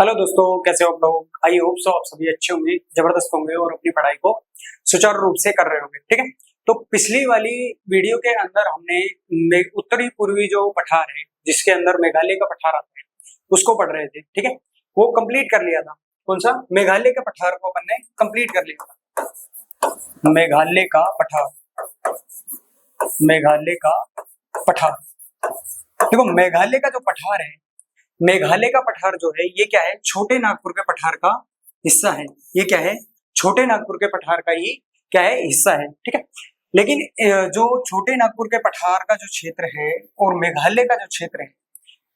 Hello दोस्तों, कैसे हो आप लोग। आई होप सो आप सभी अच्छे होंगे, जबरदस्त होंगे और अपनी पढ़ाई को सुचारू रूप से कर रहे होंगे। ठीक है, तो पिछली वाली वीडियो के अंदर हमने उत्तरी पूर्वी जो पठार है, जिसके अंदर मेघालय का पठार आता है, उसको पढ़ रहे थे। ठीक है, वो कंप्लीट कर लिया था। कौन सा? मेघालय के पठार को अपन ने कंप्लीट कर लिया था। मेघालय का पठार, मेघालय का पठार। देखो, मेघालय का जो पठार है, मेघालय का पठार जो है, ये क्या है? छोटे नागपुर के पठार का हिस्सा है। ये क्या है? छोटे नागपुर के पठार का ही क्या है? हिस्सा है। ठीक है, लेकिन जो छोटे नागपुर के पठार का जो क्षेत्र है और मेघालय का जो क्षेत्र है,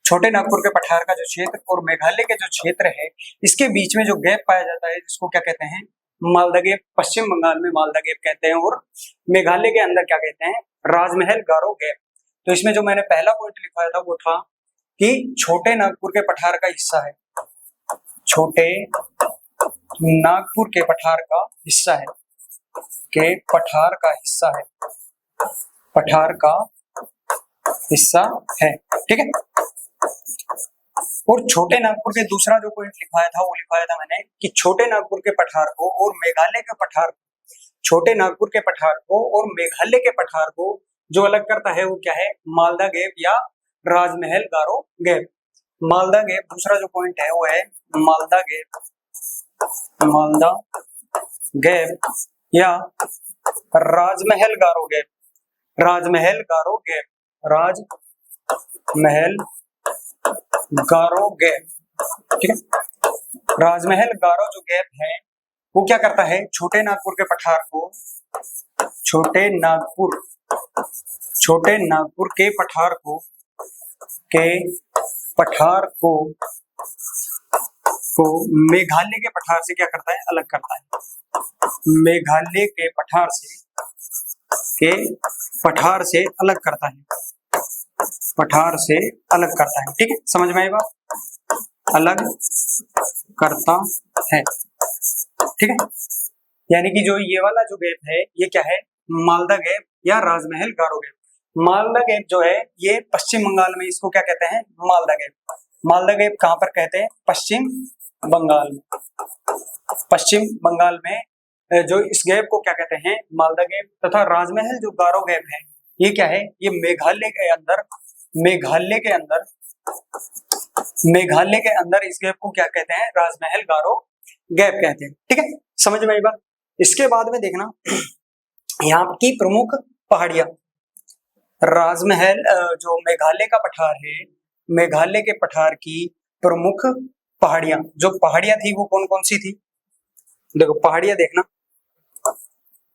छोटे नागपुर के पठार का जो क्षेत्र और मेघालय के जो क्षेत्र है, इसके बीच में जो गैप पाया जाता है, जिसको क्या कहते हैं? मालदा गैप। पश्चिम बंगाल में मालदा गैप कहते हैं और मेघालय के अंदर क्या कहते हैं? राजमहल गारो गैप। तो इसमें जो मैंने पहला पॉइंट लिखवाया था वो था कि छोटे नागपुर के पठार का हिस्सा है, छोटे नागपुर के पठार का हिस्सा है, के पठार का हिस्सा है, पठार का हिस्सा है। ठीक है, और छोटे नागपुर के दूसरा जो पॉइंट लिखवाया था वो लिखवाया था मैंने कि छोटे नागपुर के पठार को और मेघालय के पठार को, छोटे नागपुर के पठार को और मेघालय के पठार को जो अलग करता है वो क्या है? मालदा गैप या राजमहल गारो गैप। मालदा गैप दूसरा जो पॉइंट है वो है मालदा गैप, मालदा गैप या राजमहल गारो गैप, राजमहल गारो गैप, राजमहल गारो गैप। ठीक है, राजमहल गारो जो गैप है वो क्या करता है? छोटे नागपुर के पठार को, छोटे नागपुर के पठार को, के पठार को मेघालय के पठार से क्या करता है? अलग करता है। मेघालय के पठार से अलग करता है, पठार से अलग करता है। ठीक है, समझ में आई बात? अलग करता है। ठीक है, यानी कि जो ये वाला जो गैप है ये क्या है? मालदा गैप या राजमहल गारो गैप। मालदा गैप जो है ये पश्चिम बंगाल में, इसको क्या कहते हैं? मालदा गैप। मालदा गैप कहां पर कहते हैं? पश्चिम बंगाल में। पश्चिम बंगाल में जो इस गैप को क्या कहते हैं? मालदा गैप। तथा राजमहल जो गारो गैप है ये क्या है? ये मेघालय के अंदर, मेघालय के अंदर इस गैप को क्या कहते हैं? राजमहल गारो गैप कहते हैं। ठीक है, समझ में आई बात? इसके बाद में देखना यहाँ की प्रमुख पहाड़ियां। राजमहल जो मेघालय का पठार है, मेघालय के पठार की प्रमुख पहाड़ियां, जो पहाड़ियां थी वो कौन कौन सी थी? देखो पहाड़ियां देखना,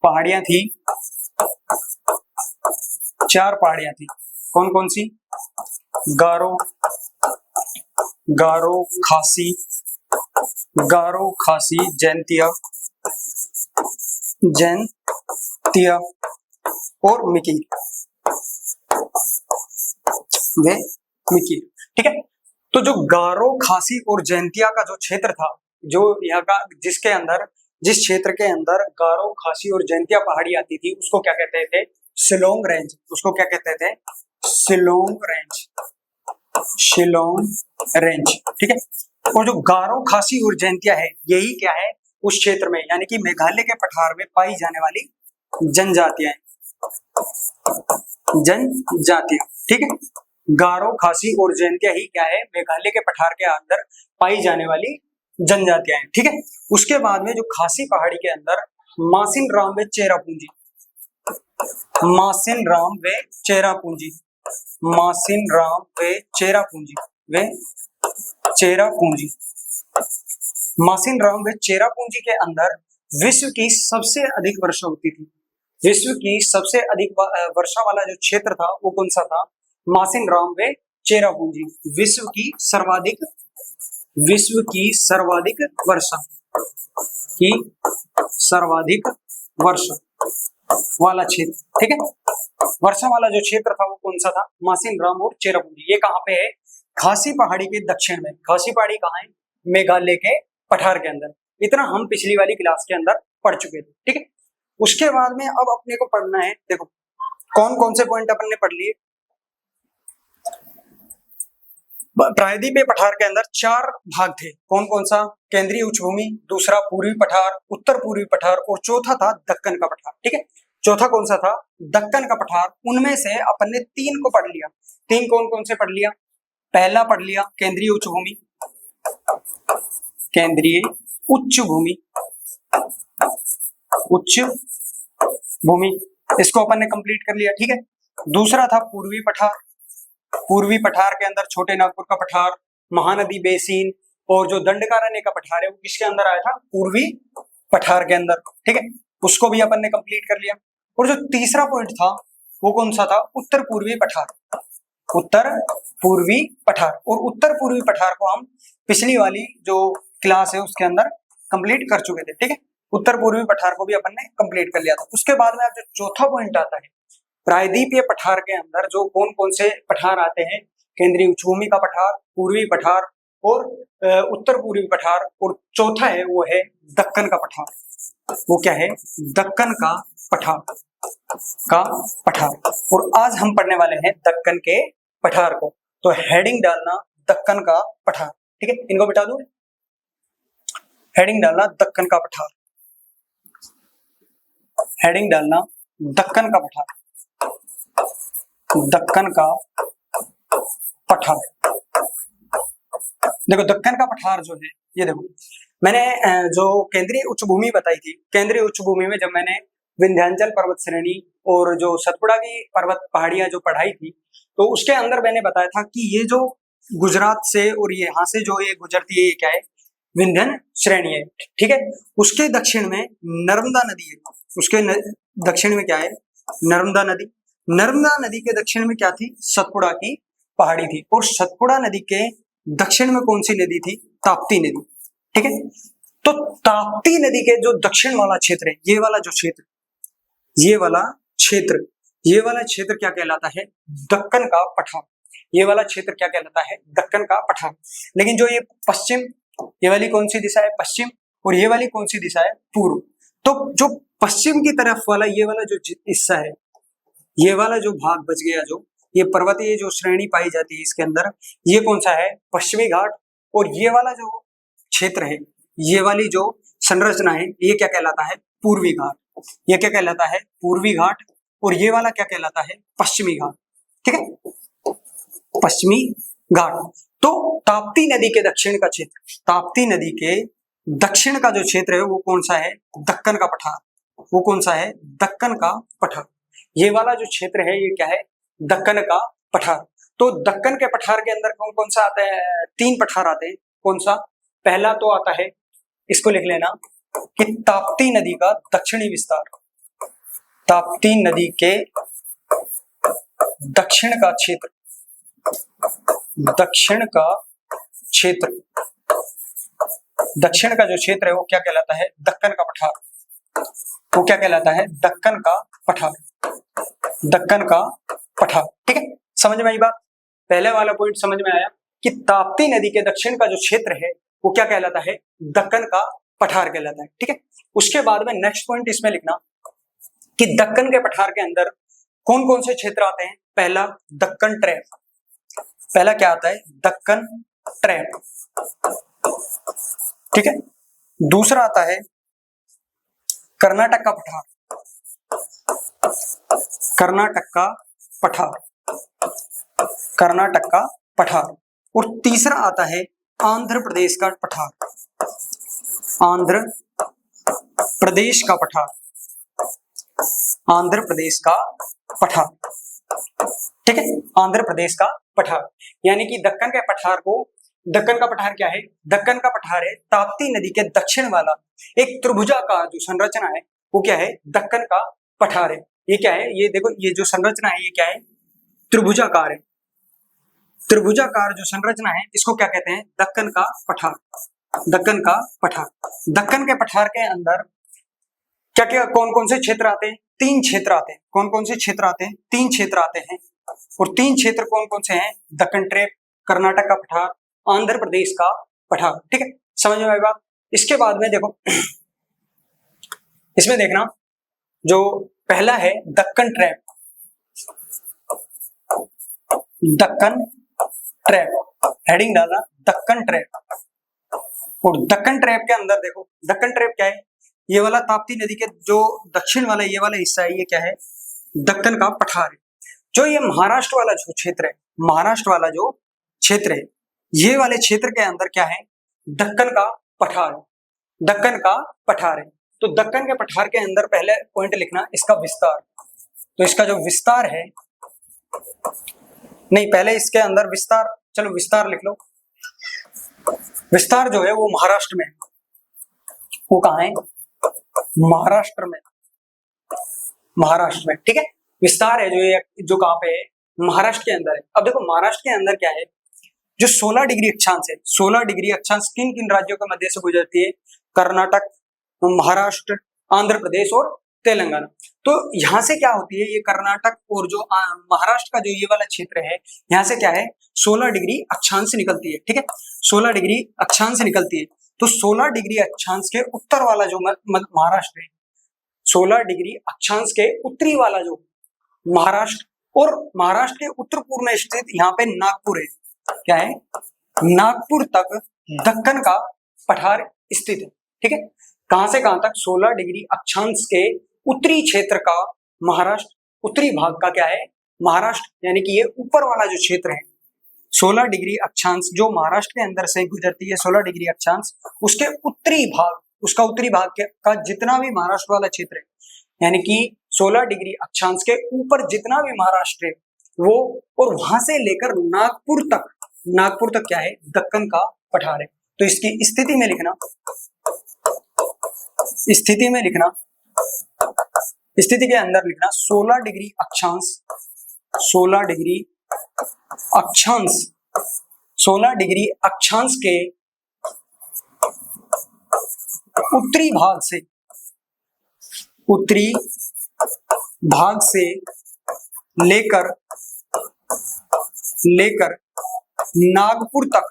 पहाड़ियां थी, 4 पहाड़ियां थी। कौन कौन सी? गारो, गारो खासी, गारो खासी, जैंतिया, जैंतिया और मिकीर, वे मिकीर। ठीक है, तो जो गारो खासी और जैंतिया का जो क्षेत्र था, जो यहाँ का, जिसके अंदर, जिस क्षेत्र के अंदर गारो खासी और जैंतिया पहाड़ी आती थी, उसको क्या कहते थे? शिलोंग रेंज। उसको क्या कहते थे? Shillong range, Shillong range. ठीक है, और जो गारो खासी और जैंतिया है, यही क्या है? उस क्षेत्र में, यानी कि मेघालय के पठार में पाई जाने वाली जनजातियां, जनजातियां। ठीक है, गारो खासी और जैंतिया ही क्या है? मेघालय के पठार के अंदर पाई जाने वाली जनजातियां हैं। ठीक है, उसके बाद में जो खासी पहाड़ी के अंदर मासिन राम व चेरापूंजी, मासिन राम व चेरापूंजी, मासिन राम व चेरापूंजी, वे चेरापूंजी, मासिन राम व चेरापूंजी के अंदर विश्व की सबसे अधिक वर्षा होती थी। विश्व की सबसे अधिक वर्षा वाला जो क्षेत्र था वो कौन सा था? मासिन राम व चेरापूंजी। विश्व की सर्वाधिक वर्षा की सर्वाधिक वर्षा वाला क्षेत्र। ठीक है, वर्षा वाला जो क्षेत्र था वो कौन सा था? मासिन राम और चेरापूंजी। ये कहाँ पे है? खासी पहाड़ी के दक्षिण में। खासी पहाड़ी कहाँ है? मेघालय के पठार के अंदर। इतना हम पिछली वाली क्लास के अंदर पढ़ चुके थे। ठीक है, उसके बाद में अब अपने को पढ़ना है, देखो कौन कौन से पॉइंट अपन ने पढ़ लिए। प्रायद्वीपीय पठार के अंदर 4 भाग थे। कौन कौन सा? केंद्रीय उच्चभूमि, दूसरा पूर्वी पठार, उत्तर पूर्वी पठार और चौथा था दक्कन का पठार। ठीक है, चौथा कौन सा था? दक्कन का पठार। उनमें से अपन ने 3 को पढ़ लिया। 3 कौन कौन से पढ़ लिया? पहला पढ़ लिया केंद्रीय उच्च भूमि, केंद्रीय उच्च भूमि, उच्च भूमि, इसको अपन ने कंप्लीट कर लिया। ठीक है, दूसरा था पूर्वी पठार। पूर्वी पठार के अंदर छोटे नागपुर का पठार, महानदी बेसिन और जो दंडकारण्य का पठार है वो किसके अंदर आया था? पूर्वी पठार के अंदर। ठीक है, उसको भी अपन ने कंप्लीट कर लिया। और जो तीसरा पॉइंट था वो कौन सा था? उत्तर पूर्वी पठार। उत्तर पूर्वी पठार, और उत्तर पूर्वी पठार को हम पिछली वाली जो क्लास है उसके अंदर कंप्लीट कर चुके थे। ठीक है, उत्तर पूर्वी पठार को भी अपन ने कंप्लीट कर लिया था। उसके बाद में अब जो चौथा पॉइंट आता है, प्रायद्वीपीय पठार के अंदर जो कौन कौन से पठार आते हैं? केंद्रीय उच्चभूमि का पठार, पूर्वी पठार और उत्तर पूर्वी पठार, और चौथा है वो है दक्कन का पठार। वो क्या है? दक्कन का पठार का पठार। और आज हम पढ़ने वाले हैं दक्कन के पठार को। तो हेडिंग डालना दक्कन का पठार। ठीक है, इनको बिठा दूं, हेडिंग डालना दक्कन का पठार, हेडिंग डालना दक्कन का पठार, दक्कन का पठार। देखो दक्कन का पठार जो है, ये देखो मैंने जो केंद्रीय उच्च भूमि बताई थी, केंद्रीय उच्च भूमि में जब मैंने विंध्याचल पर्वत श्रेणी और जो सतपुड़ा की पर्वत पहाड़ियां जो पढ़ाई थी, तो उसके अंदर मैंने बताया था कि ये जो गुजरात से और यहाँ से जो ये गुजरती है, ये क्या है? विंध्यन श्रेणी है। ठीक है, उसके दक्षिण में नर्मदा नदी है। उसके दक्षिण में क्या है? नर्मदा नदी। नर्मदा नदी के दक्षिण में क्या थी? सतपुड़ा की पहाड़ी थी। और सतपुड़ा नदी के दक्षिण में कौन सी नदी थी? ताप्ती नदी। ठीक है, तो ताप्ती नदी के जो दक्षिण वाला क्षेत्र है, ये वाला जो क्षेत्र, ये वाला क्षेत्र, ये वाला क्षेत्र क्या कहलाता है? दक्कन का पठार। ये वाला क्षेत्र क्या कहलाता है? दक्कन का पठार। लेकिन जो ये पश्चिम, ये वाली कौन सी दिशा है? पश्चिम। और ये वाली कौन सी दिशा है? पूर्व। तो जो पश्चिम की तरफ वाला ये वाला जो हिस्सा है, ये वाला जो भाग बच गया, जो ये पर्वतीय जो श्रेणी पाई जाती है इसके अंदर, ये कौन सा है? पश्चिमी घाट। और ये वाला जो क्षेत्र है, ये वाली जो संरचना है, ये क्या कहलाता है? पूर्वी घाट। ये क्या कहलाता है? पूर्वी घाट। और ये वाला क्या कहलाता है? पश्चिमी घाट। ठीक है, पश्चिमी घाट। तो ताप्ती नदी के दक्षिण का क्षेत्र, ताप्ती नदी के दक्षिण का जो क्षेत्र है वो कौन सा है? दक्कन का पठार। वो कौन सा है? दक्कन का पठार। ये वाला जो क्षेत्र है ये क्या है? दक्कन का पठार। तो दक्कन के पठार के अंदर कौन कौन सा आता है? 3 पठार आते हैं। कौन सा? पहला तो आता है, इसको लिख लेना, कि ताप्ती नदी का दक्षिणी विस्तार। ताप्ती नदी के दक्षिण का क्षेत्र, दक्षिण का क्षेत्र, दक्षिण का जो क्षेत्र है वो क्या कहलाता है? दक्कन का पठार। वो क्या कहलाता है? दक्कन का पठार। दक्कन का पठार। ठीक है, समझ में आई बात? पहले वाला पॉइंट समझ में आया कि ताप्ती नदी के दक्षिण का जो क्षेत्र है वो क्या कहलाता है? दक्कन का पठार कहलाता है। ठीक है, उसके बाद में नेक्स्ट पॉइंट इसमें लिखना कि दक्कन के पठार के अंदर कौन कौन से क्षेत्र आते हैं? पहला दक्कन ट्रैप। पहला क्या आता है? दक्कन ट्रैप। ठीक है, दूसरा आता है कर्नाटक का पठार। कर्नाटक का पठार, कर्नाटक का पठार। और तीसरा आता है आंध्र प्रदेश का पठार। आंध्र प्रदेश का पठार, आंध्र प्रदेश का पठार। ठीक है, आंध्र प्रदेश का पठार। यानी कि दक्कन के पठार को, दक्कन का पठार क्या है? दक्कन का पठार है ताप्ती नदी के दक्षिण वाला एक त्रिभुजाकार जो संरचना है वो क्या है? दक्कन का पठार है। ये क्या है? ये देखो, ये जो संरचना है ये क्या है? त्रिभुजाकार है। त्रिभुजाकार जो संरचना है इसको क्या कहते हैं? दक्कन का पठार। दक्कन का पठार। दक्कन के पठार के अंदर क्या क्या कौन कौन से क्षेत्र आते हैं? 3 क्षेत्र आते हैं। कौन कौन से क्षेत्र आते हैं? 3 क्षेत्र आते हैं। और 3 क्षेत्र कौन कौन से हैं? दक्कन ट्रैप, कर्नाटक का पठार, आंध्र प्रदेश का पठार। ठीक है, समझ में आई बात? इसके बाद में देखो, इसमें देखना, जो पहला है Deccan trap. Deccan trap, heading डालना दक्कन ट्रैप। और दक्कन ट्रैप के अंदर देखो, दक्कन ट्रैप क्या है, ये वाला ताप्ती नदी के जो दक्षिण वाला ये वाला हिस्सा है, ये क्या है, दक्कन का पठार है। जो ये महाराष्ट्र वाला जो क्षेत्र है, महाराष्ट्र वाला जो क्षेत्र है, ये वाले क्षेत्र के अंदर क्या है, दक्कन का पठार है, दक्कन का पठार है। तो दक्कन के पठार के अंदर पहले पॉइंट लिखना इसका विस्तार। तो इसका जो विस्तार है, नहीं पहले इसके अंदर विस्तार, चलो विस्तार लिख लो। विस्तार जो है वो महाराष्ट्र में, वो कहाँ है, महाराष्ट्र में, महाराष्ट्र में, ठीक है। विस्तार है जो ये जो कहाँ पे है, महाराष्ट्र के अंदर है। अब देखो महाराष्ट्र के अंदर क्या है, जो 16 डिग्री अक्षांश है, 16 डिग्री अक्षांश किन किन राज्यों के मध्य से गुजरती है, कर्नाटक, महाराष्ट्र, आंध्र प्रदेश और तेलंगाना। तो यहाँ से क्या होती है, ये कर्नाटक और जो महाराष्ट्र का जो ये वाला क्षेत्र है, यहाँ से क्या है 16 डिग्री अक्षांश निकलती है, ठीक है, 16 डिग्री अक्षांश निकलती है। तो 16 डिग्री अक्षांश के उत्तर वाला जो महाराष्ट्र है, 16 डिग्री अक्षांश के उत्तरी वाला जो महाराष्ट्र, और महाराष्ट्र के उत्तर पूर्व में स्थित यहाँ पे नागपुर है, क्या है, नागपुर तक दक्कन का पठार स्थित है, ठीक है। कहां से कहां तक, 16 डिग्री अक्षांश के उत्तरी क्षेत्र का महाराष्ट्र, उत्तरी भाग का क्या है, महाराष्ट्र, यानी कि ये ऊपर वाला जो क्षेत्र है, 16 डिग्री अक्षांश जो महाराष्ट्र के अंदर से गुजरती है, 16 डिग्री अक्षांश, उसके उत्तरी भाग, उसका उत्तरी भाग का जितना भी महाराष्ट्र वाला क्षेत्र है, यानी कि 16 डिग्री अक्षांश के ऊपर जितना भी महाराष्ट्र है वो, और वहां से लेकर नागपुर तक, नागपुर तक क्या है, दक्कन का पठार है। तो इसकी स्थिति में लिखना, स्थिति में लिखना, स्थिति के अंदर लिखना 16 डिग्री अक्षांश, 16 डिग्री अक्षांश, 16 डिग्री अक्षांश के उत्तरी भाग से, उत्तरी भाग से लेकर नागपुर तक,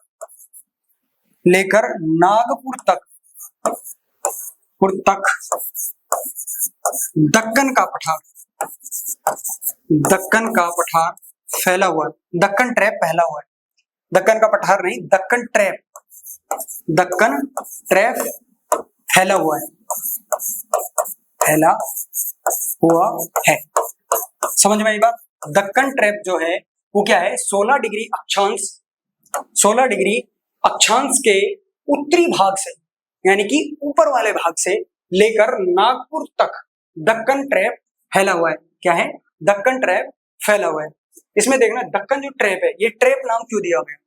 लेकर नागपुर तक दक्कन का पठार, दक्कन का पठार फैला हुआ है, दक्कन ट्रैप फैला हुआ है, दक्कन का पठार नहीं, दक्कन ट्रैप, दक्कन ट्रैप फैला हुआ है, फैला हुआ है। समझ में आई बात। दक्कन ट्रैप जो है वो क्या है, 16 डिग्री अक्षांश, 16 डिग्री अक्षांश के उत्तरी भाग से, यानी कि ऊपर वाले भाग से लेकर नागपुर तक दक्कन ट्रैप फैला हुआ है। क्या है, दक्कन ट्रैप फैला हुआ है। इसमें देखना दक्कन जो ट्रैप है, ये ट्रैप नाम क्यों दिया गया,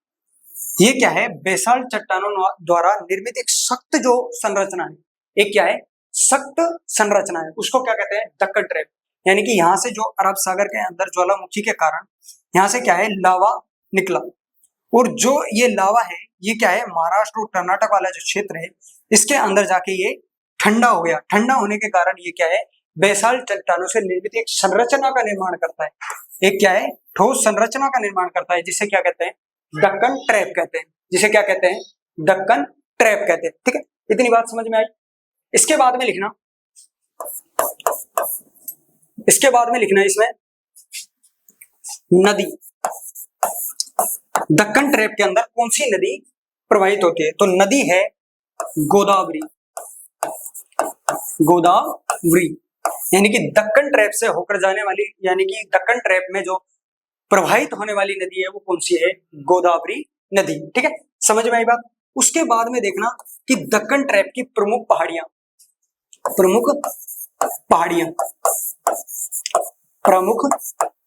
ये क्या है, बेसाल्ट चट्टानों द्वारा निर्मित एक सख्त जो संरचना है, एक क्या है, सख्त संरचना है, उसको क्या कहते हैं, दक्कन ट्रैप। यानी कि यहाँ से जो अरब सागर के अंदर ज्वालामुखी के कारण यहाँ से क्या है, लावा निकला, और जो ये लावा है ये क्या है, महाराष्ट्र और कर्नाटक वाला जो क्षेत्र है इसके अंदर जाके ये ठंडा हो गया। ठंडा होने के कारण ये क्या है, बेसाल्ट चट्टानों से निर्मित एक संरचना का निर्माण करता है, एक क्या है, ठोस संरचना का निर्माण करता है, जिसे क्या कहते हैं, दक्कन ट्रैप कहते हैं, जिसे क्या कहते हैं, दक्कन ट्रैप कहते हैं। ठीक है, इतनी बात समझ में आई। इसके बाद में लिखना, इसके बाद में लिखना इसमें नदी, दक्कन ट्रैप के अंदर कौन सी नदी प्रवाहित होती है, तो नदी है गोदावरी, गोदावरी, यानी कि दक्कन ट्रैप से होकर जाने वाली, यानी कि दक्कन ट्रैप में जो प्रवाहित होने वाली नदी है वो कौन सी है, गोदावरी नदी। ठीक है, समझ में आई बात। उसके बाद में देखना कि दक्कन ट्रैप की प्रमुख पहाड़ियां, प्रमुख पहाड़ियां, प्रमुख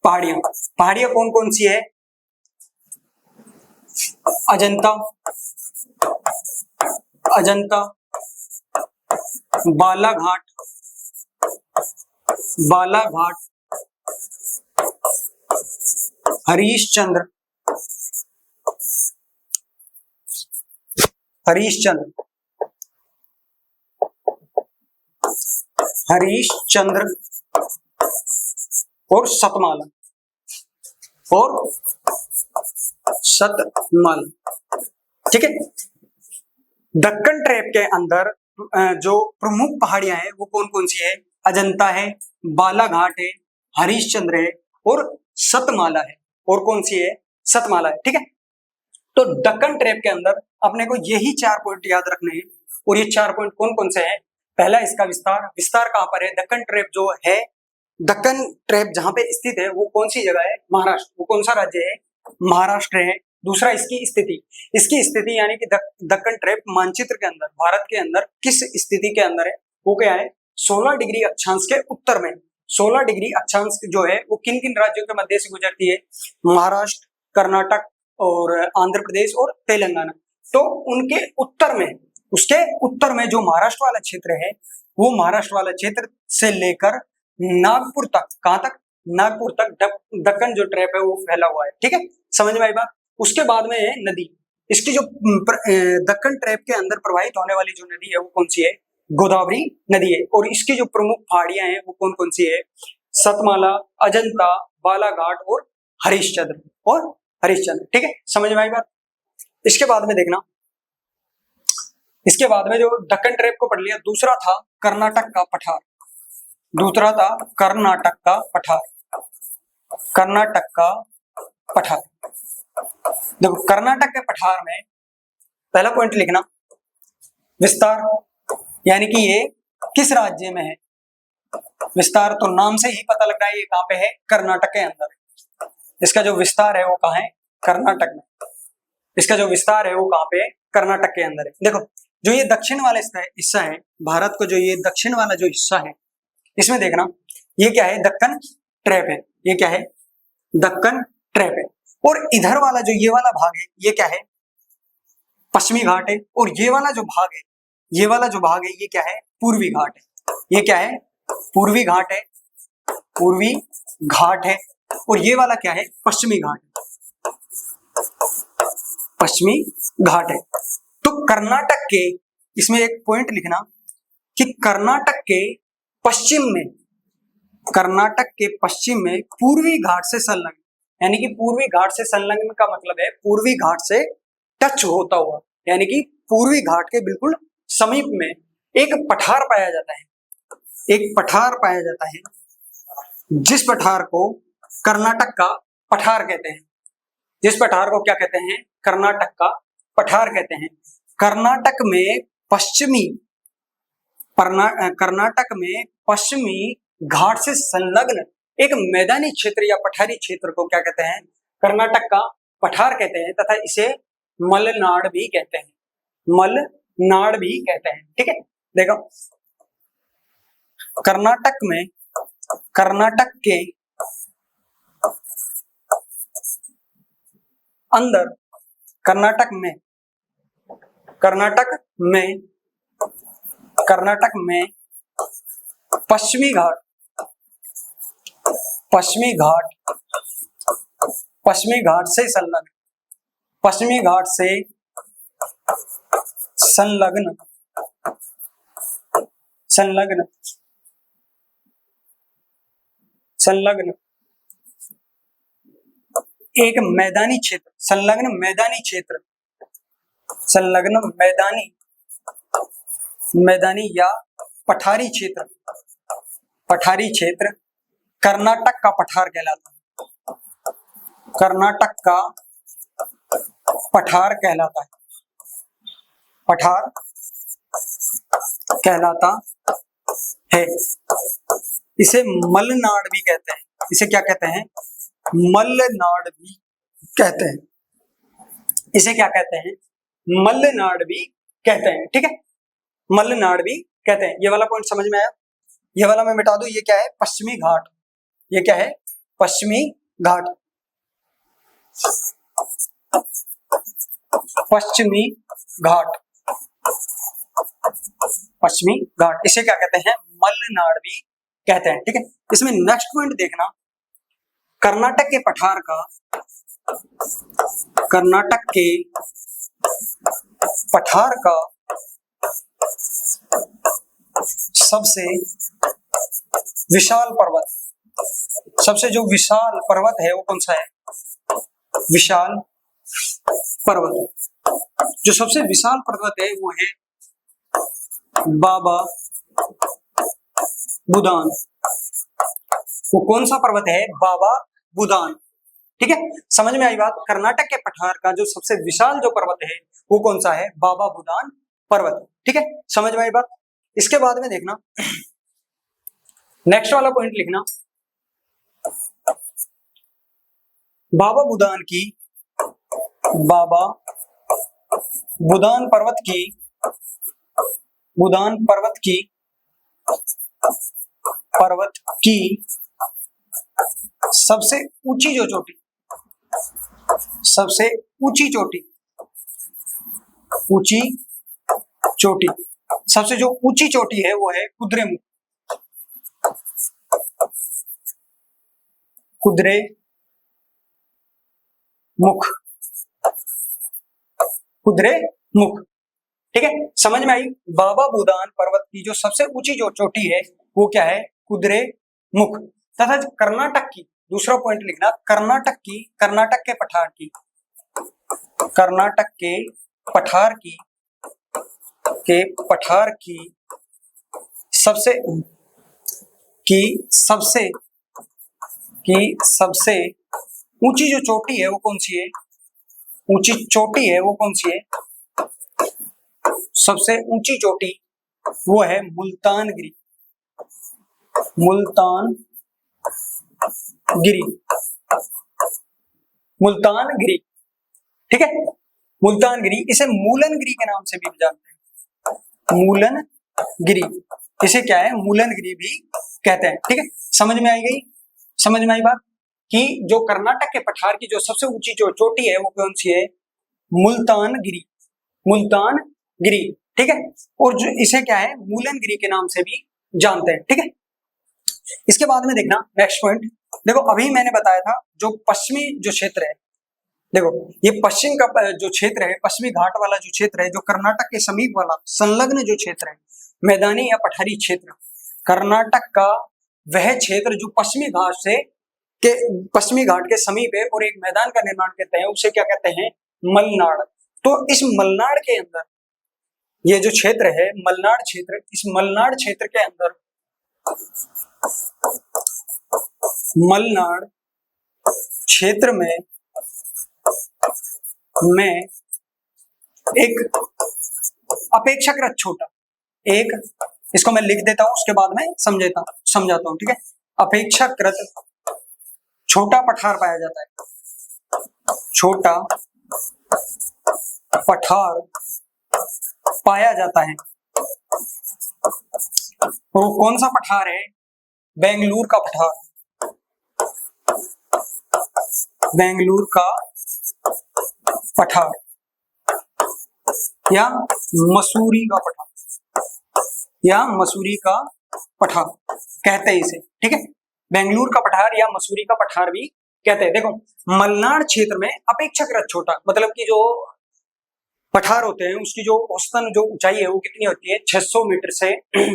पहाड़ियां, पहाड़ियां कौन कौन सी है, अजंता, अजंता, बालाघाट, बालाघाट, हरीशचंद्र, हरीशचंद्र, हरीशचंद्र और सतमाला, और सतमाला। ठीक है, दक्कन ट्रैप के अंदर जो प्रमुख पहाड़ियां हैं वो कौन कौन सी है, अजंता है, बालाघाट है, हरीशचंद्र है और सतमाला है, और कौन सी है, सतमाला है। ठीक है, तो दक्कन ट्रैप के अंदर अपने को यही 4 पॉइंट याद रखने हैं, और ये 4 पॉइंट कौन कौन से हैं? पहला इसका विस्तार, विस्तार कहां पर है? दक्कन ट्रैप जो है, दक्कन ट्रैप जहां पे स्थित है वो कौन सी जगह है? महाराष्ट्र। वो कौन सा राज्य है? महाराष्ट्र है। दूसरा इसकी स्थिति, इसकी स्थिति यानी कि दक्कन ट्रैप मानचित्र के अंदर, भारत के अंदर किस स्थिति के अंदर है? वो क्या है? 16 डिग्री अक्षांश के उत्तर में। 16 डिग्री अक्षांश जो है वो किन किन राज्यों के मध्य से गुजरती है? महाराष्ट्र, कर्नाटक और आंध्र प्रदेश और तेलंगाना। तो उनके उत्तर में, उसके उत्तर में जो महाराष्ट्र वाला क्षेत्र है, वो महाराष्ट्र वाला क्षेत्र से लेकर नागपुर तक, कहां तक? नागपुर तक दक्कन जो ट्रैप है वो फैला हुआ है। ठीक है, समझ में आई बात? उसके बाद में है नदी। इसकी जो दक्कन ट्रैप के अंदर प्रवाहित होने वाली जो नदी है वो कौन सी है? गोदावरी नदी है। और इसकी जो प्रमुख पहाड़ियां हैं वो कौन कौन सी है? सतमाला, अजंता, बालाघाट और हरिश्चंद्र। ठीक है, समझ में आई बात? इसके बाद में देखना, इसके बाद में जो दक्कन ट्रैप को पढ़ लिया, दूसरा था कर्नाटक का पठार। दूसरा था कर्नाटक का पठार। कर्नाटक का पठार, देखो कर्नाटक के पठार में पहला पॉइंट लिखना विस्तार, यानी कि ये किस राज्य में है? विस्तार तो नाम से ही पता लग रहा है ये कहां पे है? कर्नाटक के अंदर है। इसका जो विस्तार है वो कहां है? कर्नाटक में। इसका जो विस्तार है वो कहां पे है? कर्नाटक के अंदर है। देखो जो ये दक्षिण वाला हिस्सा है भारत को, जो ये दक्षिण वाला जो हिस्सा है, इसमें देखना ये क्या है? दक्कन ट्रैप है। ये क्या है? दक्कन ट्रैप है। और इधर वाला जो ये वाला भाग है ये क्या है? पश्चिमी घाट है। और ये वाला जो भाग है, ये वाला जो भाग है ये क्या है? पूर्वी घाट है। ये क्या है? पूर्वी घाट है। पूर्वी घाट है। और ये वाला क्या है? पश्चिमी घाट है। पश्चिमी घाट है। तो कर्नाटक के, इसमें एक पॉइंट लिखना कि कर्नाटक के पश्चिम में, कर्नाटक के पश्चिम में पूर्वी घाट से संलग्न, यानी कि पूर्वी घाट से संलग्न का मतलब है पूर्वी घाट से टच होता हुआ, यानी कि पूर्वी घाट के बिल्कुल समीप में एक पठार पाया जाता है। एक पठार पाया जाता है जिस पठार को कर्नाटक का पठार कहते हैं। जिस पठार को क्या कहते हैं? कर्नाटक का पठार कहते हैं। कर्नाटक में पश्चिमी घाट से संलग्न एक मैदानी क्षेत्र या पठारी क्षेत्र को क्या कहते हैं? कर्नाटक का पठार कहते हैं, तथा इसे मलनाड भी कहते हैं। मलनाड भी कहते हैं। ठीक है, देखो कर्नाटक में, कर्नाटक के अंदर, कर्नाटक में पश्चिमी घाट से संलग्न, पश्चिमी घाट से संलग्न एक मैदानी क्षेत्र, संलग्न मैदानी या पठारी क्षेत्र कर्नाटक का पठार कहलाता है। कर्नाटक का पठार कहलाता है। पठार कहलाता है। इसे मलनाड भी कहते हैं। इसे क्या कहते हैं? मलनाड भी कहते हैं। इसे क्या कहते हैं? मलनाड भी कहते हैं। ठीक है, मलनाड भी कहते हैं। ये वाला पॉइंट समझ में आया? ये वाला मैं मिटा दूं, ये क्या है? पश्चिमी घाट। ये क्या है? पश्चिमी घाट। पश्चिमी घाट, पश्चिमी घाट, इसे क्या कहते हैं? मलनाड भी कहते हैं। ठीक है, इसमें नेक्स्ट पॉइंट देखना, कर्नाटक के पठार का, कर्नाटक के पठार का सबसे विशाल पर्वत, सबसे जो विशाल पर्वत है वो कौन सा है? विशाल पर्वत। जो सबसे विशाल पर्वत है वो है बाबा बुदान। वो कौन सा पर्वत है? बाबा बुदान। ठीक है, समझ में आई बात। कर्नाटक के पठार का जो सबसे विशाल जो पर्वत है वो कौन सा है, बाबा बुदान पर्वत। ठीक है, समझ में आई बात। इसके बाद में देखना नेक्स्ट वाला पॉइंट लिखना, बाबा बुदान की, बाबा बुदान पर्वत की, बुदान पर्वत की, पर्वत की सबसे ऊंची जो चोटी, सबसे ऊंची चोटी, ऊंची चोटी, सबसे जो ऊंची चोटी है वो है कुद्रेमुख, कुद्रेमुख, कुद्रेमुख। ठीक है, समझ में आई। बाबा बुदान पर्वत की जो सबसे ऊंची जो चोटी है वो क्या है, कुद्रेमुख। तथा कर्नाटक की, दूसरा पॉइंट लिखना, कर्नाटक की, कर्नाटक के पठार की, कर्नाटक के पठार की, के पठार की सबसे की सबसे की सबसे ऊंची जो चोटी है वो कौन सी है, ऊंची चोटी है वो कौन सी है, सबसे ऊंची चोटी वो है मुल्तानगिरी, मुल्तानगिरी, मुल्तानगिरी। ठीक है, मुल्तानगिरी, इसे मूलनगिरी के नाम से भी जानते हैं, मूलनगिरी, इसे क्या है, मूलनगिरी भी कहते हैं। ठीक है, समझ में आई गई, समझ में आई बात कि जो कर्नाटक के पठार की जो सबसे ऊंची जो चोटी है वो कौन सी है, मुल्तानगिरी, मुल्तानगिरी। ठीक है, और जो इसे क्या है, मूलनगिरी के नाम से भी जानते हैं। ठीक है, इसके बाद में देखना नेक्स्ट पॉइंट, देखो अभी मैंने बताया था जो पश्चिमी जो क्षेत्र है, देखो ये पश्चिम का जो क्षेत्र है, पश्चिमी घाट वाला जो क्षेत्र है, जो कर्नाटक के समीप वाला संलग्न जो क्षेत्र है, मैदानी या पठारी क्षेत्र, कर्नाटक का वह क्षेत्र जो पश्चिमी घाट से के पश्चिमी घाट के समीप है और एक मैदान का निर्माण करते हैं, उसे क्या कहते हैं, मलनाड। तो इस मलनाड के अंदर ये जो क्षेत्र है मलनाड क्षेत्र, इस मलनाड क्षेत्र के अंदर, मलनाड क्षेत्र में एक अपेक्षाकृत छोटा, एक, इसको मैं लिख देता हूं उसके बाद में समझाता हूं। ठीक है, अपेक्षाकृत छोटा पठार पाया जाता है, छोटा पठार पाया जाता है। और वो कौन सा पठार है, बेंगलुरु का पठार, बेंगलुरु का पठार या मसूरी का पठार, या मसूरी का पठार कहते हैं इसे। ठीक है, बेंगलुरु का पठार या मसूरी का पठार भी कहते हैं। देखो मलनाड क्षेत्र में अपेक्षाकृत छोटा, मतलब कि जो पठार होते हैं उसकी जो औसतन जो ऊंचाई है वो कितनी होती है, 600 मीटर से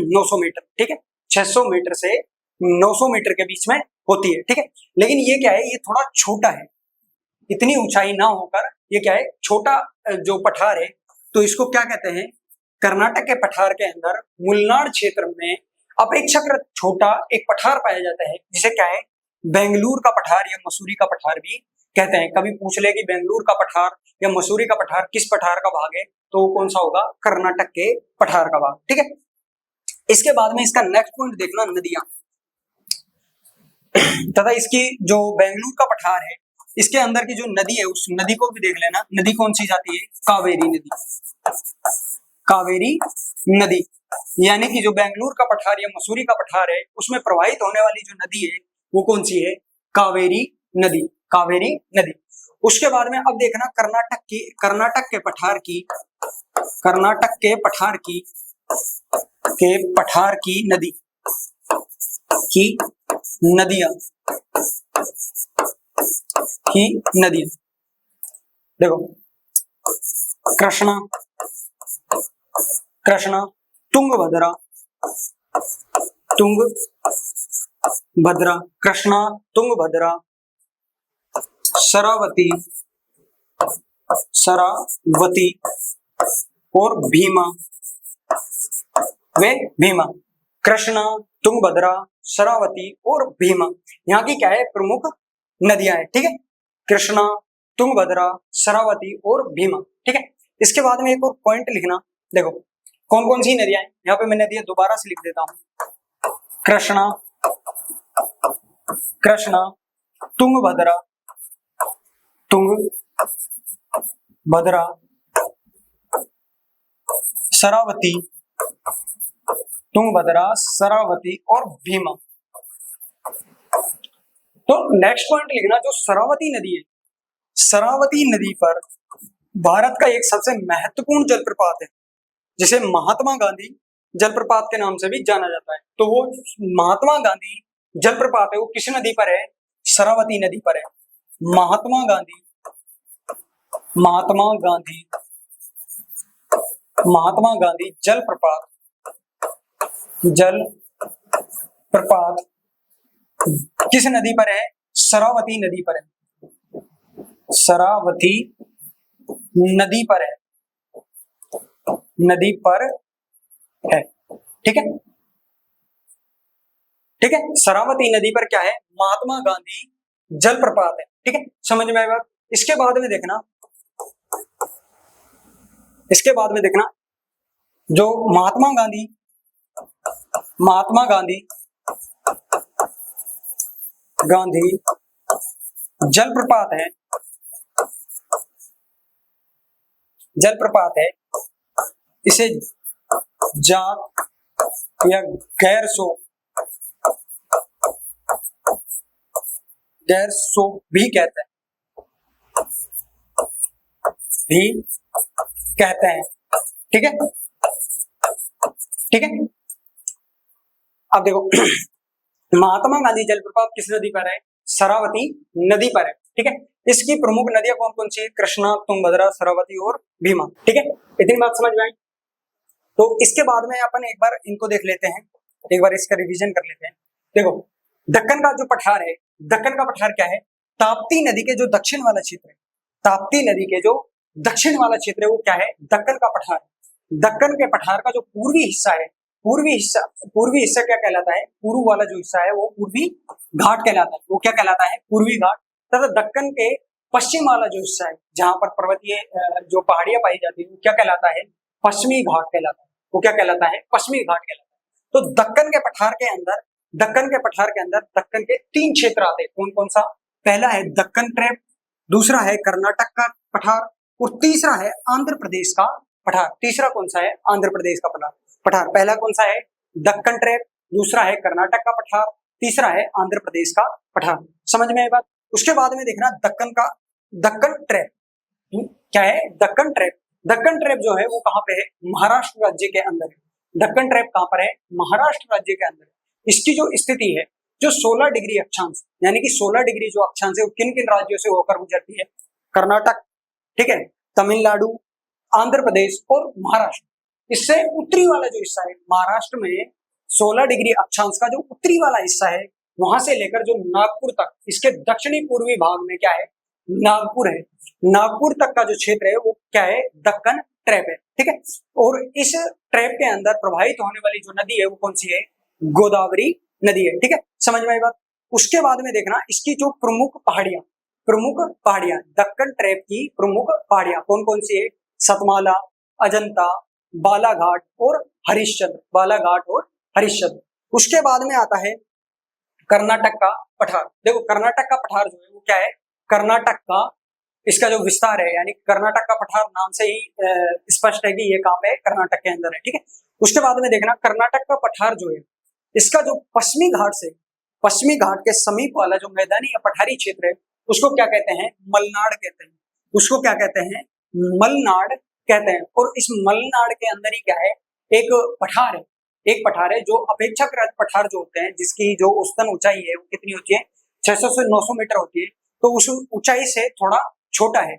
900 मीटर। ठीक है, 600 मीटर से 900 मीटर के बीच में होती है। ठीक है, लेकिन ये क्या है, ये थोड़ा छोटा है, इतनी ऊंचाई ना होकर ये क्या है, छोटा जो पठार है। तो इसको क्या कहते हैं, कर्नाटक के पठार के अंदर मुलनाड क्षेत्र में अपेक्षाकृत छोटा एक पठार पाया जाता है, जिसे क्या है, बेंगलुरु का पठार या मसूरी का पठार भी कहते हैं। कभी पूछ ले कि बेंगलुरु का पठार या मसूरी का पठार किस पठार का भाग है, तो कौन सा होगा, कर्नाटक के पठार का भाग। ठीक है, इसके बाद में इसका नेक्स्ट पॉइंट देखना, नदियां। तथा इसकी जो बेंगलुरु का पठार है, इसके अंदर की जो नदी है उस नदी को भी देख लेना, नदी कौन सी जाती है, कावेरी नदी, कावेरी नदी। यानी कि जो बेंगलुरु का पठार या मसूरी का पठार है उसमें प्रवाहित होने वाली जो नदी है वो कौन सी है, कावेरी नदी, कावेरी नदी। उसके बाद में अब देखना कर्नाटक की, कर्नाटक के पठार की, कर्नाटक के पठार की, के पठार की नदी की नदियां, की नदियां। देखो कृष्णा, कृष्णा, तुंगभद्रा, तुंगभद्रा, कृष्णा, तुंगभद्रा, शरावती, शरावती और भीमा, वे भीमा, कृष्णा, तुंगभद्रा, शरावती और भीमा यहाँ की क्या है, प्रमुख नदियां हैं। ठीक है, कृष्णा, तुंगभद्रा, शरावती और भीमा। ठीक है, इसके बाद में एक और पॉइंट लिखना, देखो कौन कौन सी नदियां हैं, यहाँ पे मैं नदियां दोबारा से लिख देता हूं। कृष्णा, कृष्णा, तुंगभद्रा, तुंगभद्रा, शरावती, तुंगभद्रा, शरावती और भीमा। तो नेक्स्ट पॉइंट लिखना, जो शरावती नदी है, शरावती नदी पर भारत का एक सबसे महत्वपूर्ण जलप्रपात है, जिसे महात्मा गांधी जलप्रपात के नाम से भी जाना जाता है। तो वो महात्मा गांधी जलप्रपात है, वो किस नदी पर है? शरावती नदी पर है। महात्मा गांधी, महात्मा गांधी, महात्मा गांधी जलप्रपात, जलप्रपात किस नदी पर है? शरावती नदी पर है, शरावती नदी पर है, नदी पर है। ठीक है, ठीक है, शरावती नदी पर क्या है? महात्मा गांधी जलप्रपात है। ठीक है, समझ में आएगा। इसके बाद में देखना, इसके बाद में देखना, जो महात्मा गांधी, महात्मा गांधी, गांधी जलप्रपात है, जलप्रपात है, इसे जात या गैर सो भी कहते हैं, भी कहते हैं। ठीक है, ठीक है। अब देखो महात्मा गांधी जलप्रपात किस नदी पर है? शरावती नदी पर है। ठीक है, इसकी प्रमुख नदियां कौन कौन सी है? कृष्णा, तुंगभद्रा, शरावती और भीमा। ठीक है, इतनी बात समझ में आई। तो इसके बाद में अपन एक बार इनको देख लेते हैं, एक बार इसका रिवीजन कर लेते हैं। देखो दक्कन का जो पठार है, दक्कन का पठार क्या है? ताप्ती नदी के जो दक्षिण वाला क्षेत्र है, ताप्ती नदी के जो दक्षिण वाला क्षेत्र है वो क्या है? दक्कन का पठार। दक्कन के पठार का जो पूर्वी हिस्सा है, पूर्वी हिस्सा क्या कहलाता है? पूर्व वाला जो हिस्सा है वो पूर्वी घाट कहलाता है। वो क्या कहलाता है? पूर्वी घाट। तथा दक्कन के पश्चिम वाला जो हिस्सा है, जहां पर पर्वतीय जो पहाड़ियां पाई जाती है, वो क्या कहलाता है? पश्चिमी घाट कहलाता है। वो क्या कहलाता है? पश्चिमी घाट कहलाता है। तो दक्कन के पठार के अंदर, दक्कन के पठार के अंदर दक्कन के 3 क्षेत्र आते हैं। कौन कौन सा? पहला है दक्कन ट्रैप, दूसरा है कर्नाटक का पठार और तीसरा है आंध्र प्रदेश का पठार। तीसरा कौन सा है? आंध्र प्रदेश का पठार। पहला कौन सा है? दक्कन ट्रैप, दूसरा है कर्नाटक का पठार, तीसरा है आंध्र प्रदेश का पठार। समझ में आई बात? उसके बाद में देखना दक्कन ट्रैप क्या है? दक्कन ट्रैप, दक्कन ट्रैप जो है वो कहाँ पे है? महाराष्ट्र राज्य के अंदर है। दक्कन ट्रैप कहाँ पर है? महाराष्ट्र राज्य के अंदर। इसकी जो स्थिति है, जो 16 डिग्री अक्षांश, यानी कि 16 डिग्री जो अक्षांश है वो किन किन राज्यों से होकर गुजरती है? कर्नाटक, ठीक है, तमिलनाडु, आंध्र प्रदेश और महाराष्ट्र। इससे उत्तरी वाला जो हिस्सा है, महाराष्ट्र में 16 डिग्री अक्षांश का जो उत्तरी वाला हिस्सा है, वहां से लेकर जो नागपुर तक, इसके दक्षिणी पूर्वी भाग में क्या है? नागपुर है। नागपुर तक का जो क्षेत्र है वो क्या है? दक्कन ट्रैप है। ठीक है, और इस ट्रैप के अंदर प्रवाहित होने वाली जो नदी है वो कौन सी है? गोदावरी नदी है। ठीक है, समझ में आई बात? उसके बाद में देखना इसकी जो प्रमुख पहाड़ियां, दक्कन ट्रैप की प्रमुख पहाड़ियां कौन कौन सी है? सतमाला, अजंता, बालाघाट और हरिश्चंद्र, बालाघाट और हरिश्चंद्र। उसके बाद में आता है कर्नाटक का पठार। देखो कर्नाटक का पठार जो है वो क्या है? कर्नाटक का, इसका जो विस्तार है, यानी कर्नाटक का पठार नाम से ही स्पष्ट है कि ये कहाँ पे है? कर्नाटक के अंदर है। ठीक है, उसके बाद में देखना कर्नाटक का पठार जो है, इसका जो पश्चिमी घाट के समीप वाला जो मैदानी या पठारी क्षेत्र है उसको क्या कहते हैं? मलनाड कहते हैं। उसको क्या कहते हैं? मलनाड कहते हैं। और इस मलनाड के अंदर ही क्या है? एक पठार है जो अपेक्षाकृत पठार जो होते हैं, जिसकी जो औसतन ऊंचाई है वो कितनी होती है? 600 से 900 मीटर होती है। तो उस ऊंचाई से थोड़ा छोटा है,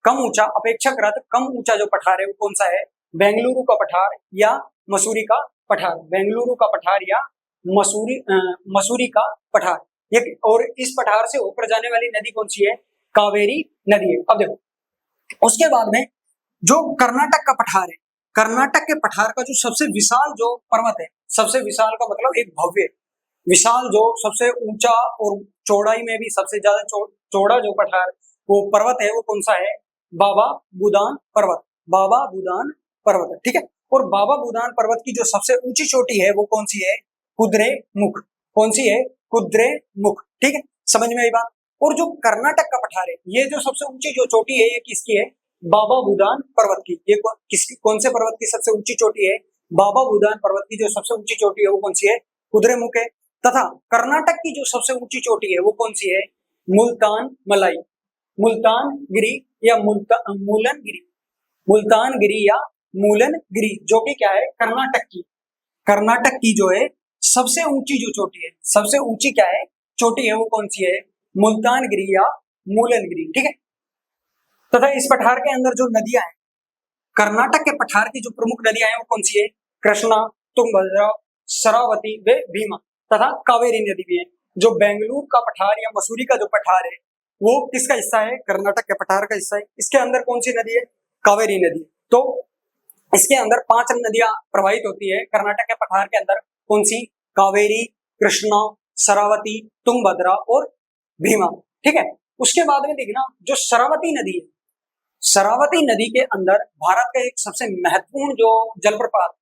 कम ऊंचा, अपेक्षाकृत कम ऊंचा जो पठार है वो कौन सा है? बेंगलुरु का पठार या मसूरी का पठार। बेंगलुरु का पठार या मसूरी का पठार। ये, और इस पठार से होकर जाने वाली नदी कौन सी है? कावेरी नदी है। अब देखो उसके बाद में जो कर्नाटक का पठार है, कर्नाटक के पठार का जो सबसे विशाल जो पर्वत है, सबसे विशाल का मतलब एक भव्य, विशाल जो सबसे ऊंचा और चौड़ाई में भी सबसे ज्यादा चौड़ा जो पठार वो पर्वत है वो कौन सा है, बाबा बुदान पर्वत, बाबा बुदान पर्वत, ठीक है। और बाबा बुदान पर्वत की जो सबसे ऊंची चोटी है वो कौन सी है, कुद्रेमुख, कौन सी है, कुद्रेमुख, ठीक है, समझ में आई बात। और जो कर्नाटक का पठार है, ये जो सबसे ऊंची जो चोटी है ये किसकी है, बाबा बुदान पर्वत की, ये कौन से पर्वत की सबसे ऊंची चोटी है, बाबा बुदान पर्वत की जो सबसे ऊंची चोटी है वो कौन सी है, कुद्रेमुख है। तथा कर्नाटक की जो सबसे ऊंची चोटी है वो कौन सी है, मुल्तान मलाई, मुल्तान गिरी या मूलन गिरी, मुल्तान गिरी या मूलन गिरी, जो कि क्या है, कर्नाटक की जो है सबसे ऊंची जो चोटी है, सबसे ऊंची क्या है चोटी है वो कौन सी है, मुल्तान गिरी या मूलन गिरी, ठीक है। तथा इस पठार के अंदर जो नदियां हैं, कर्नाटक के पठार की जो प्रमुख नदियां हैं वो कौन सी है, कृष्णा, तुंगभद्रा, शरावती व भीमा, तथा कावेरी नदी भी है। जो बेंगलुरु का पठार या मसूरी का जो पठार है वो किसका हिस्सा है, कर्नाटक के पठार का हिस्सा है। इसके अंदर कौन सी नदी है, कावेरी नदी। तो इसके अंदर 5 नदियां प्रवाहित होती है कर्नाटक के पठार के अंदर, कौन सी, कावेरी, कृष्णा, शरावती, तुंगभद्रा और भीमा, ठीक है। उसके बाद में देखना जो शरावती नदी है, शरावती नदी के अंदर भारत का एक सबसे महत्वपूर्ण जो जलप्रपात,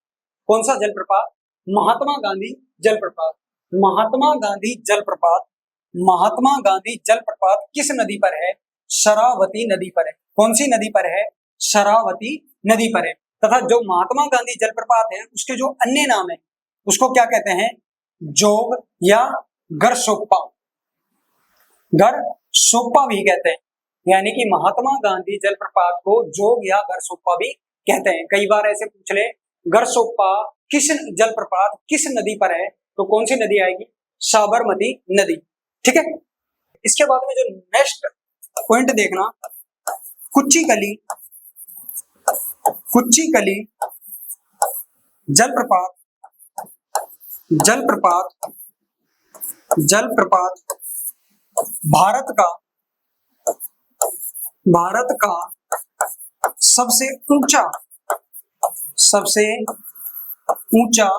कौन सा जलप्रपात, महात्मा गांधी जलप्रपात, महात्मा गांधी जलप्रपात, महात्मा गांधी जलप्रपात किस नदी पर है, शरावती नदी पर है। कौन सी नदी पर है, शरावती नदी पर है। तथा जो महात्मा गांधी जलप्रपात है उसके जो अन्य नाम है उसको क्या कहते हैं, जोग या गरसोप्पा, गरसोप्पा भी कहते हैं, यानी कि महात्मा गांधी जलप्रपात को जोग या गरसोप्पा भी कहते हैं। कई बार ऐसे पूछ ले, गरसोप्पा किस जलप्रपात किस नदी पर है, तो कौन सी नदी आएगी, साबरमती नदी, ठीक है। इसके बाद में जो नेक्स्ट पॉइंट देखना, कुच्चीकली, कुच्चीकली जलप्रपात, जलप्रपात, जलप्रपात भारत का सबसे ऊंचा, सबसे ऊंचा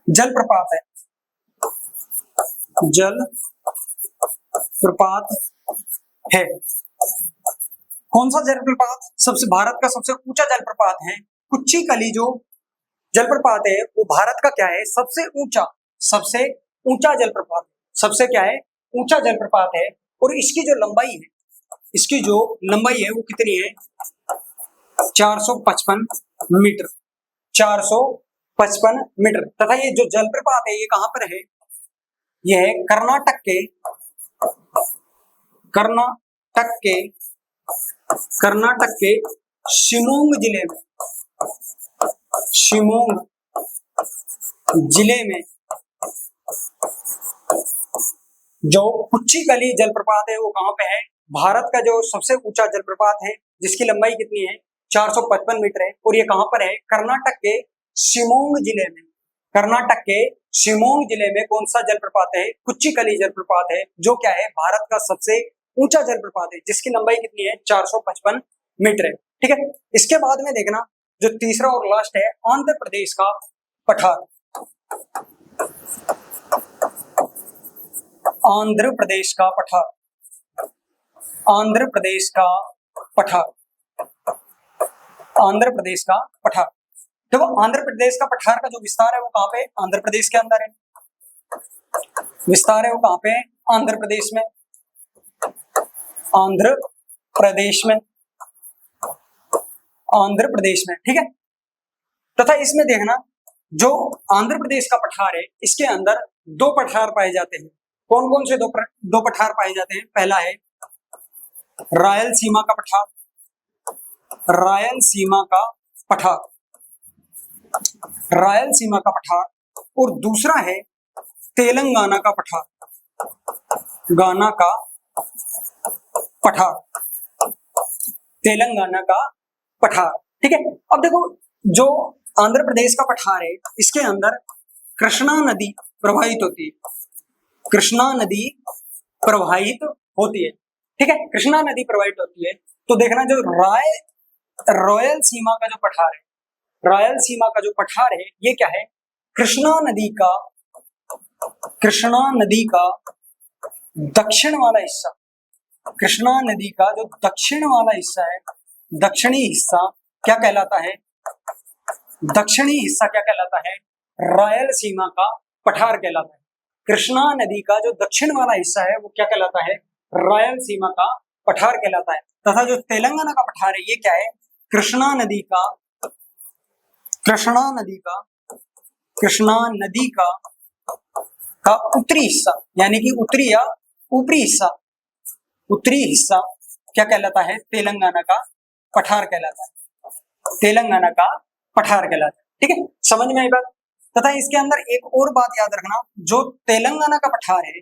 जलप्रपात है, जलप्रपात है। कौन सा जलप्रपात सबसे भारत का सबसे ऊंचा जलप्रपात है, कुच्चीकली जो जलप्रपात है वो भारत का क्या है, सबसे ऊंचा, सबसे ऊंचा जलप्रपात, सबसे क्या है, ऊंचा जलप्रपात है। और इसकी जो लंबाई है, इसकी जो लंबाई है वो कितनी है, 455 मीटर, 455 मीटर। तथा ये जो जलप्रपात है ये कहां पर है, यह है कर्नाटक के, कर्नाटक के, कर्नाटक के शिमोग जिले में, शिमोग जिले में जो कुच्चीकली जलप्रपात है वो कहां पे है, भारत का जो सबसे ऊंचा जलप्रपात है जिसकी लंबाई कितनी है, 455 मीटर है। और ये कहां पर है, कर्नाटक के शिमोग जिले में, कर्नाटक के शिमोग जिले में कौन सा जलप्रपात है, कुच्चीकली जलप्रपात है, जो क्या है भारत का सबसे ऊंचा जलप्रपात है जिसकी लंबाई कितनी है, 455 मीटर है, ठीक है। इसके बाद में देखना जो तीसरा और लास्ट है, आंध्र प्रदेश का पठार, आंध्र प्रदेश का पठार, आंध्र प्रदेश का पठार, आंध्र प्रदेश का पठार। देखो आंध्र प्रदेश का पठार का जो विस्तार है वो कहां पे, आंध्र प्रदेश के अंदर है, विस्तार है वो कहां पे है, आंध्र प्रदेश में, आंध्र प्रदेश में, आंध्र प्रदेश में, ठीक है। तथा इसमें देखना जो आंध्र प्रदेश का पठार है इसके अंदर 2 पठार पाए जाते हैं। कौन कौन से दो पठार पाए जाते हैं, पहला है रायलसीमा का पठार, रायलसीमा का पठार, रायलसीमा का पठार, और दूसरा है तेलंगाना का पठार, गाना का पठार, तेलंगाना का पठार, ठीक है। अब देखो जो आंध्र प्रदेश का पठार है इसके अंदर कृष्णा नदी प्रवाहित होती है, कृष्णा नदी प्रवाहित होती है, ठीक है, कृष्णा नदी प्रवाहित होती है। तो देखना जो रॉयल सीमा का जो पठार है, रॉयल सीमा का जो पठार है ये क्या है, कृष्णा नदी का, कृष्णा नदी का दक्षिण वाला हिस्सा, कृष्णा नदी का जो दक्षिण वाला हिस्सा है, दक्षिणी हिस्सा क्या कहलाता है? दक्षिणी हिस्सा क्या कहलाता है? रायलसीमा का पठार कहलाता है। कृष्णा नदी का जो दक्षिण वाला हिस्सा है वो क्या कहलाता है? रायलसीमा का पठार कहलाता है। तथा जो तेलंगाना का पठार है ये क्या है? कृष्णा नदी का उत्तरी हिस्सा, यानी कि उत्तरी या ऊपरी हिस्सा क्या कहलाता है? तेलंगाना का पठार कहलाता है। तेलंगाना का पठार कहलाता है। ठीक है, समझ में आई बात? तथा इसके अंदर एक और बात याद रखना, जो तेलंगाना का पठार है,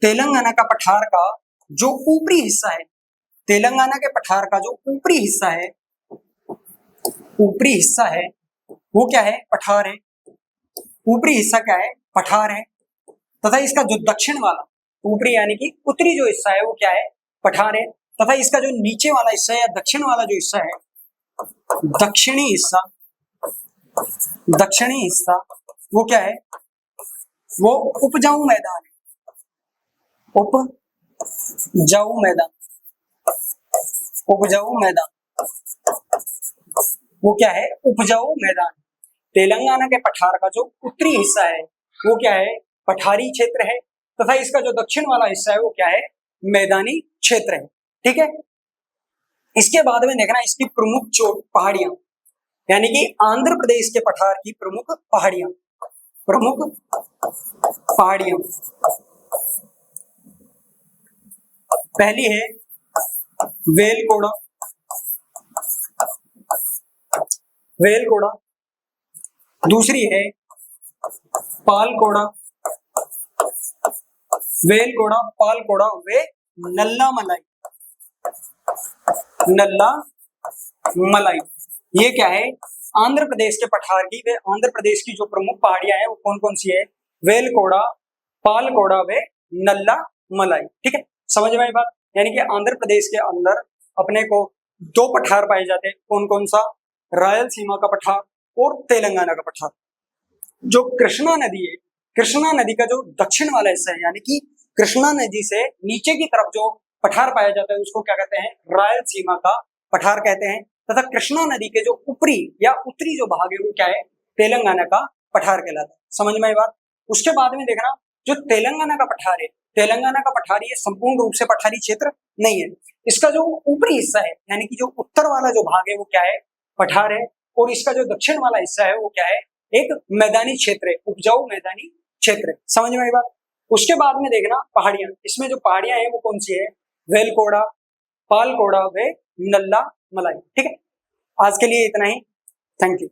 तेलंगाना का पठार का जो ऊपरी हिस्सा है, तेलंगाना के पठार का जो ऊपरी हिस्सा है वो क्या है? पठार है। ऊपरी हिस्सा क्या है? पठार है। तथा इसका जो दक्षिण वाला, ऊपरी यानी कि उत्तरी जो हिस्सा है वो क्या है? पठार है। तथा इसका जो नीचे वाला हिस्सा है या दक्षिण वाला जो हिस्सा है, दक्षिणी हिस्सा वो क्या है? वो उपजाऊ मैदान है। उपजाऊ मैदान वो क्या है? उपजाऊ मैदान। तेलंगाना के पठार का जो उत्तरी हिस्सा है वो क्या है? पठारी क्षेत्र है। तथा इसका जो दक्षिण वाला हिस्सा है वो क्या है? मैदानी क्षेत्र है। ठीक है, इसके बाद में देखना इसकी प्रमुख पहाड़ियां, यानी कि आंध्र प्रदेश के पठार की प्रमुख पहाड़ियां। पहली है वेलकोड़ा, दूसरी है पालकोड़ा वे नल्ला मलाई। ये क्या है? आंध्र प्रदेश के पठार की, वे आंध्र प्रदेश की जो प्रमुख पहाड़ियां हैं वो कौन कौन सी है? वेलकोड़ा, पालकोड़ा वे नल्ला मलाई। ठीक है, समझ में आई बात? यानी कि आंध्र प्रदेश के अंदर अपने को दो पठार पाए जाते हैं। कौन कौन सा? रायलसीमा का पठार और तेलंगाना का पठार। जो कृष्णा नदी है, कृष्णा नदी का जो दक्षिण वाला हिस्सा है, यानी कि कृष्णा नदी से नीचे की तरफ जो पठार पाया जाता है उसको क्या कहते हैं? रायलसीमा का पठार कहते हैं। तथा कृष्णा नदी के जो ऊपरी या उत्तरी जो भाग है वो क्या है? तेलंगाना का पठार कहलाता है। समझ में आई बात? उसके बाद में देखना, जो तेलंगाना का पठार है, तेलंगाना का पठार ये संपूर्ण रूप से पठारी क्षेत्र नहीं है। इसका जो ऊपरी हिस्सा है, यानी कि जो उत्तर वाला जो भाग है वो क्या है? पठार है। और इसका जो दक्षिण वाला हिस्सा है वो क्या है? एक मैदानी क्षेत्र है, उपजाऊ मैदानी क्षेत्र है। समझ में आई बात? उसके बाद में देखना पहाड़ियां, इसमें जो पहाड़ियां हैं वो कौन सी है? वेलकोड़ा, पालकोड़ा वे नल्ला मलाई। ठीक है, आज के लिए इतना ही। Thank you.